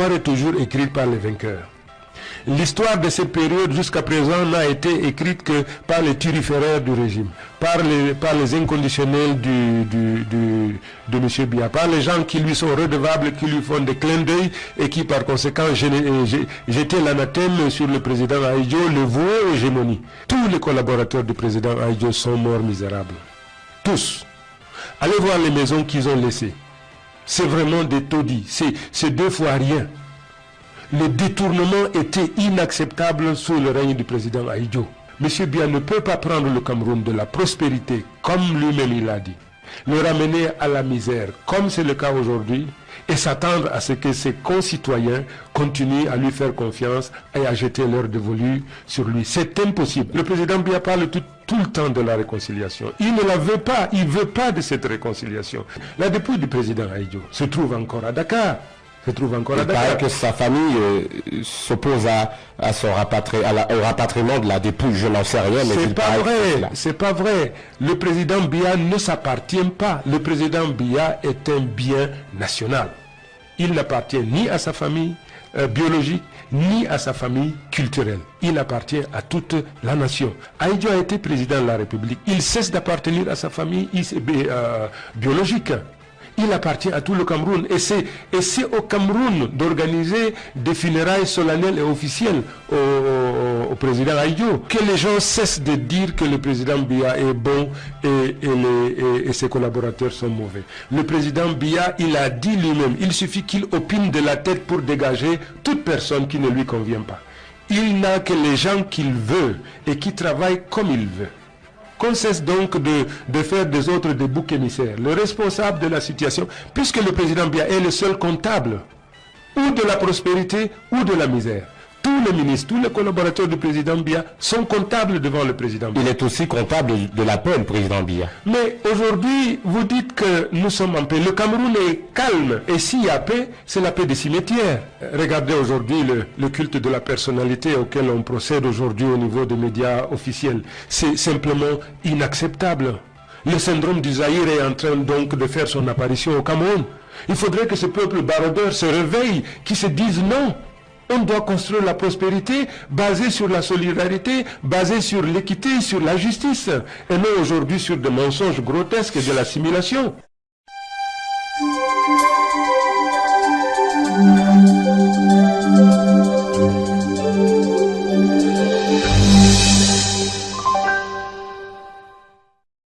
l'histoire est toujours écrite par les vainqueurs. L'histoire de cette période jusqu'à présent n'a été écrite que par les turiféraires du régime, par les inconditionnels de M. Biya, par les gens qui lui sont redevables, qui lui font des clins d'œil et qui par conséquent jetaient l'anathème sur le président Ahidjo, le voué hégémonie. Tous les collaborateurs du président Ahidjo sont morts misérables. Tous. Allez voir les maisons qu'ils ont laissées. C'est vraiment des taudis, c'est 2 fois rien. Le détournement était inacceptable sous le règne du président Ahidjo. M. Biya ne peut pas prendre le Cameroun de la prospérité, comme lui-même il l'a dit, le ramener à la misère, comme c'est le cas aujourd'hui, et s'attendre à ce que ses concitoyens continuent à lui faire confiance et à jeter leur dévolu sur lui. C'est impossible. Le président Biya parle tout le temps de la réconciliation. Il ne la veut pas, il ne veut pas de cette réconciliation. La dépouille du président Ahidjo se trouve encore à Dakar. Il paraît que sa famille s'oppose au rapatriement de la dépouille. Je n'en sais rien, mais c'est pas vrai. C'est pas vrai. Le président Biya ne s'appartient pas. Le président Biya est un bien national. Il n'appartient ni à sa famille biologique, ni à sa famille culturelle. Il appartient à toute la nation. Ahidjo a été président de la République. Il cesse d'appartenir à sa famille biologique. Il appartient à tout le Cameroun et c'est au Cameroun d'organiser des funérailles solennelles et officielles au président Ahidjo. Que les gens cessent de dire que le président Biya est bon et ses collaborateurs sont mauvais. Le président Biya, il a dit lui-même, il suffit qu'il opine de la tête pour dégager toute personne qui ne lui convient pas. Il n'a que les gens qu'il veut et qui travaillent comme il veut. Qu'on cesse donc de faire des autres des boucs émissaires. Le responsable de la situation, puisque le président Biya est le seul comptable, ou de la prospérité ou de la misère. Tous les ministres, tous les collaborateurs du président Biya sont comptables devant le président Biya. Il est aussi comptable de la paix, le président Biya. Mais aujourd'hui, vous dites que nous sommes en paix. Le Cameroun est calme. Et s'il y a paix, c'est la paix des cimetières. Regardez aujourd'hui le culte de la personnalité auquel on procède aujourd'hui au niveau des médias officiels. C'est simplement inacceptable. Le syndrome du Zaïre est en train donc de faire son apparition au Cameroun. Il faudrait que ce peuple baroudeur se réveille, qui se dise non. On doit construire la prospérité basée sur la solidarité, basée sur l'équité, sur la justice, et non aujourd'hui sur des mensonges grotesques et de l'assimilation.